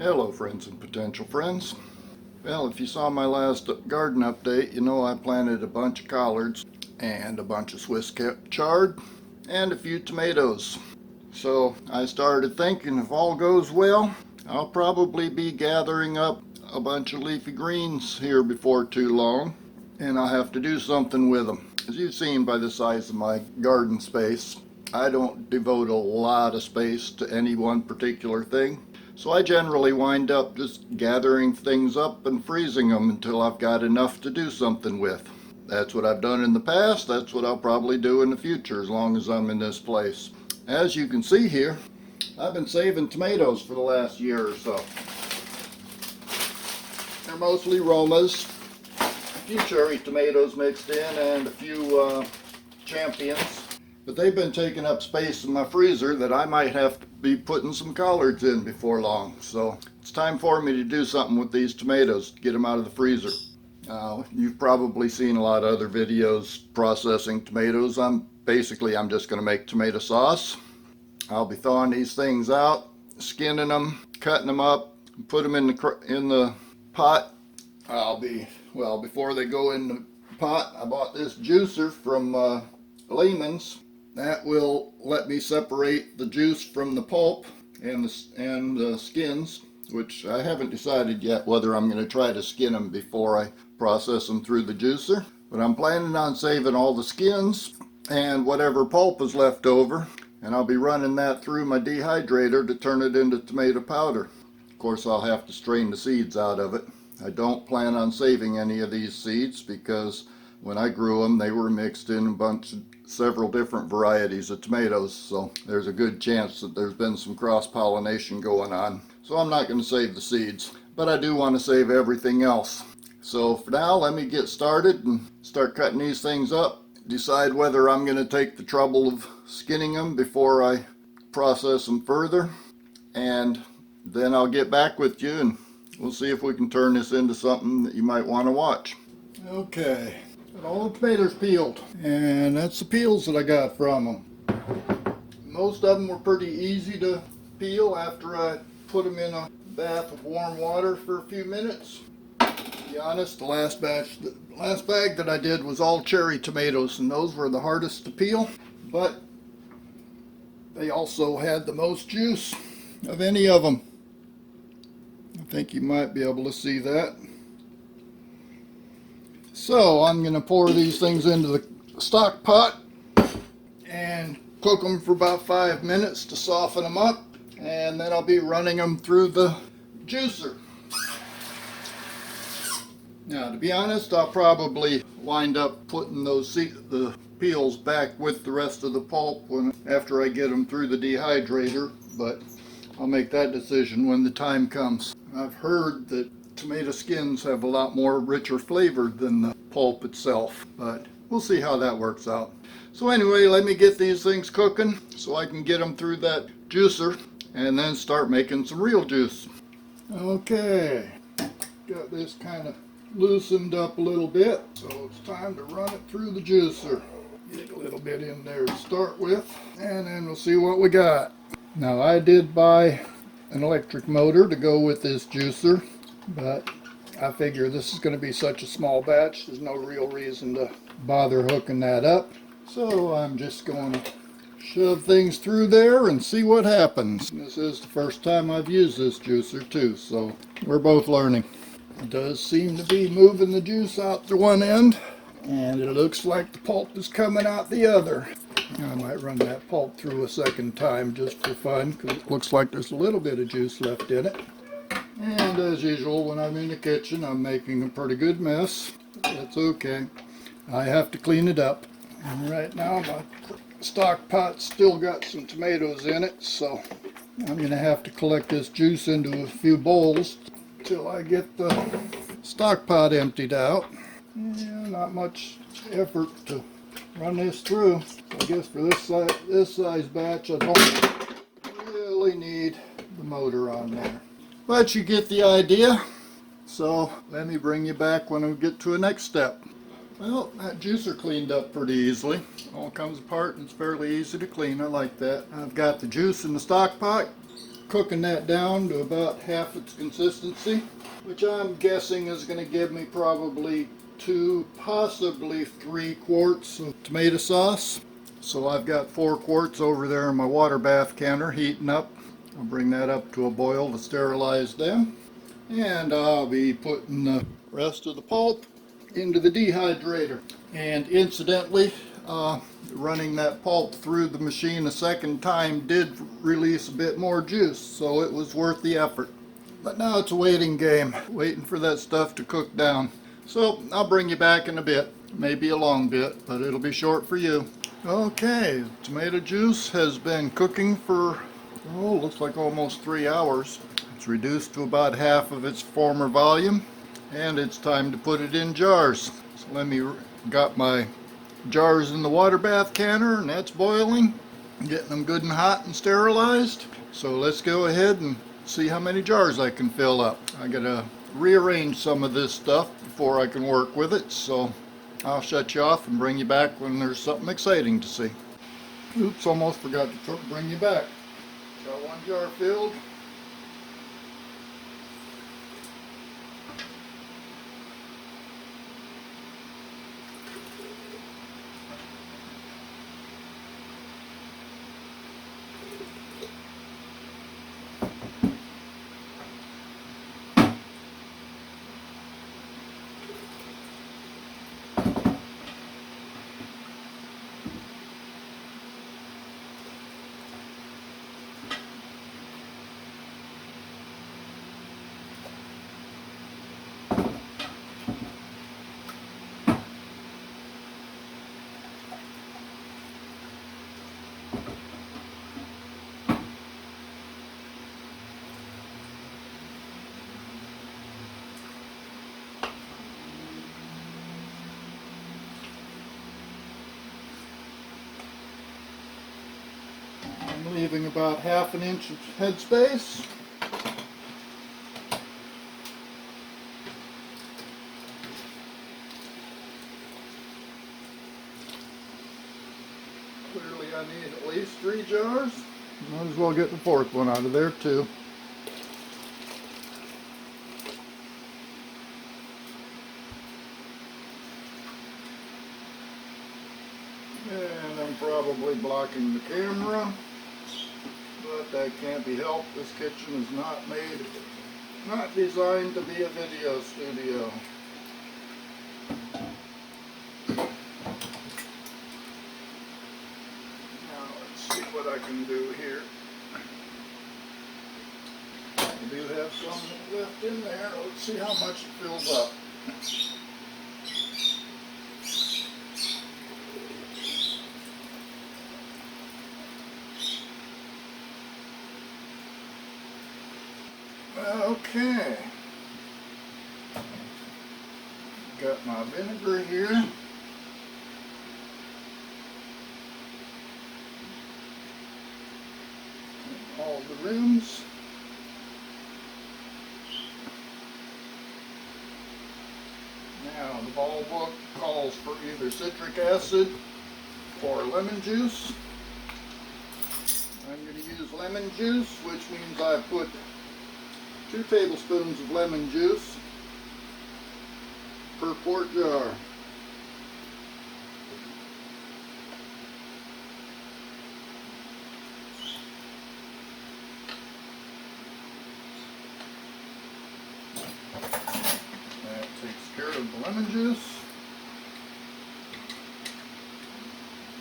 Hello friends and potential friends. Well, if you saw my last garden update, you know I planted a bunch of collards and a bunch of Swiss chard and a few tomatoes. So I started thinking if all goes well, I'll probably be gathering up a bunch of leafy greens here before too long, and I'll have to do something with them. As you've seen by the size of my garden space, I don't devote a lot of space to any one particular thing. So I generally wind up just gathering things up and freezing them until I've got enough to do something with. That's what I've done in the past. That's what I'll probably do in the future as long as I'm in this place. As you can see here, I've been saving tomatoes for the last year or so. They're mostly Romas, a few cherry tomatoes mixed in, and a few champions. But they've been taking up space in my freezer that I might have to be putting some collards in before long. So it's time for me to do something with these tomatoes to get them out of the freezer. You've probably seen a lot of other videos processing tomatoes. I'm just going to make tomato sauce. I'll be thawing these things out, skinning them, cutting them up, put them in the pot. Before they go in the pot, I bought this juicer from Lehman's. That will let me separate the juice from the pulp and the skins, which I haven't decided yet whether I'm going to try to skin them before I process them through the juicer. But I'm planning on saving all the skins and whatever pulp is left over, and I'll be running that through my dehydrator to turn it into tomato powder. Of course, I'll have to strain the seeds out of it. I don't plan on saving any of these seeds because when I grew them, they were mixed in several different varieties of tomatoes, so there's a good chance that there's been some cross-pollination going on. So I'm not going to save the seeds, but I do want to save everything else. So for now, let me get started and start cutting these things up, decide whether I'm going to take the trouble of skinning them before I process them further, and then I'll get back with you and we'll see if we can turn this into something that you might want to watch. Okay. Got all the tomatoes peeled, and that's the peels that I got from them. Most of them were pretty easy to peel after I put them in a bath of warm water for a few minutes. To be honest, the last bag that I did was all cherry tomatoes, and those were the hardest to peel, but they also had the most juice of any of them. I think you might be able to see that. So I'm going to pour these things into the stock pot and cook them for about 5 minutes to soften them up, and then I'll be running them through the juicer. Now, to be honest, I'll probably wind up putting the peels back with the rest of the pulp after I get them through the dehydrator, but I'll make that decision when the time comes. I've heard that tomato skins have a lot more richer flavor than the pulp itself, but we'll see how that works out. So anyway, let me get these things cooking so I can get them through that juicer and then start making some real juice. Okay, got this kind of loosened up a little bit, so it's time to run it through the juicer. Get a little bit in there to start with, and then we'll see what we got. Now, I did buy an electric motor to go with this juicer, but I figure this is going to be such a small batch, there's no real reason to bother hooking that up. So I'm just going to shove things through there and see what happens. This is the first time I've used this juicer too, so we're both learning. It does seem to be moving the juice out to one end, and it looks like the pulp is coming out the other. I might run that pulp through a second time just for fun, because it looks like there's a little bit of juice left in it. And as usual, when I'm in the kitchen, I'm making a pretty good mess. That's okay. I have to clean it up. And right now, my stock pot's still got some tomatoes in it, so I'm going to have to collect this juice into a few bowls till I get the stock pot emptied out. Yeah, not much effort to run this through. I guess for this size batch, I don't really need the motor on there. But you get the idea. So let me bring you back when we get to the next step. Well, that juicer cleaned up pretty easily. All comes apart and it's fairly easy to clean. I like that. I've got the juice in the stock pot cooking that down to about half its consistency, which I'm guessing is going to give me probably 2, possibly 3 quarts of tomato sauce. So I've got 4 quarts over there in my water bath canner heating up. I'll bring that up to a boil to sterilize them. And I'll be putting the rest of the pulp into the dehydrator. And incidentally, running that pulp through the machine a second time did release a bit more juice, so it was worth the effort. But now it's a waiting game, waiting for that stuff to cook down. So I'll bring you back in a bit, maybe a long bit, but it'll be short for you. Okay, tomato juice has been cooking for, oh, looks like almost 3 hours. It's reduced to about half of its former volume, and it's time to put it in jars. So got my jars in the water bath canner, and that's boiling, getting them good and hot and sterilized. So let's go ahead and see how many jars I can fill up. I gotta rearrange some of this stuff before I can work with it, so I'll shut you off and bring you back when there's something exciting to see. Oops, almost forgot to bring you back. Got 1 jar filled. I'm leaving about ½ inch of headspace. Clearly I need at least 3 jars. Might as well get the 4th one out of there too. And I'm probably blocking the camera, but that can't be helped. This kitchen is not designed to be a video studio. Now let's see what I can do here. I do have some left in there. Let's see how much it fills up. Okay, got my vinegar here. All the rims. Now the ball book calls for either citric acid or lemon juice. I'm going to use lemon juice, which means I put 2 tablespoons of lemon juice per quart jar. That takes care of the lemon juice.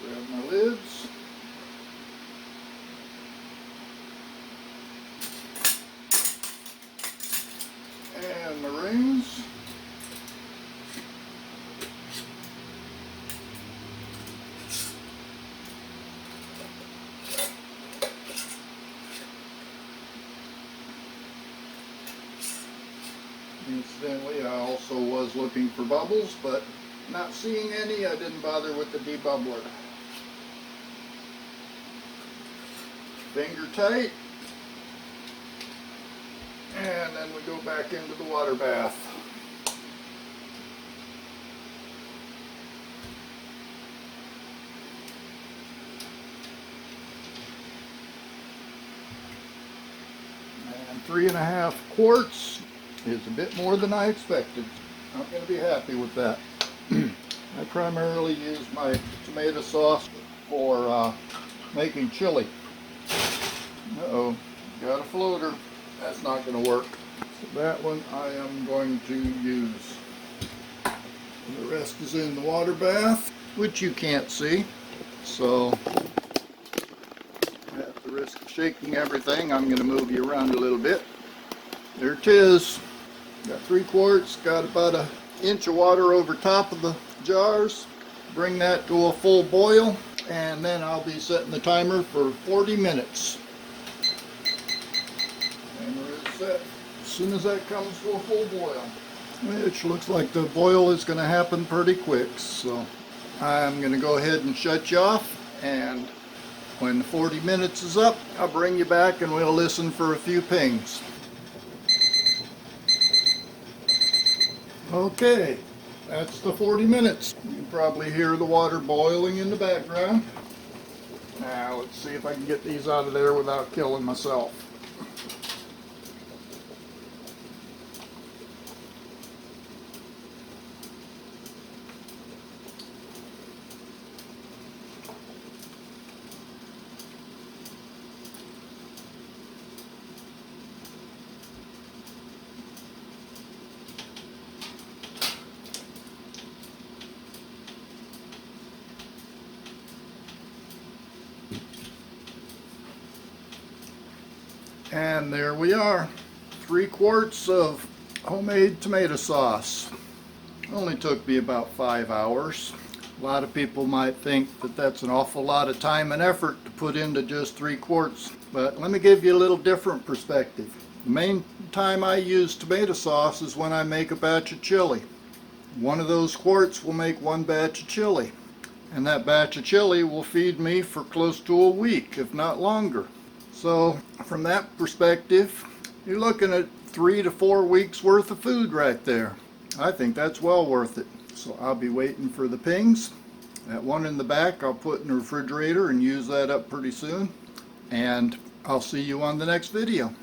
Grab my lids. And the rings. Incidentally, I also was looking for bubbles, but not seeing any, I didn't bother with the debubbler. Finger tight. And then we go back into the water bath. 3.5 quarts is a bit more than I expected. I'm going to be happy with that. I primarily use my tomato sauce for making chili. Uh-oh, got a floater. That's not going to work. So that one I am going to use. The rest is in the water bath, which you can't see. So at the risk of shaking everything, I'm going to move you around a little bit. There it is. Got 3 quarts, got about 1 inch of water over top of the jars. Bring that to a full boil, and then I'll be setting the timer for 40 minutes. Timer is set. As soon as that comes to a full boil, which looks like the boil is going to happen pretty quick, so I'm going to go ahead and shut you off, and when the 40 minutes is up, I'll bring you back and we'll listen for a few pings. Okay, that's the 40 minutes. You can probably hear the water boiling in the background. Now let's see if I can get these out of there without killing myself. And there we are, 3 quarts of homemade tomato sauce. Only took me about 5 hours. A lot of people might think that that's an awful lot of time and effort to put into just 3 quarts, but let me give you a little different perspective. The main time I use tomato sauce is when I make a batch of chili. One of those quarts will make 1 batch of chili, and that batch of chili will feed me for close to a week, if not longer. So from that perspective, you're looking at 3 to 4 weeks worth of food right there. I think that's well worth it. So I'll be waiting for the pings. That one in the back I'll put in the refrigerator and use that up pretty soon. And I'll see you on the next video.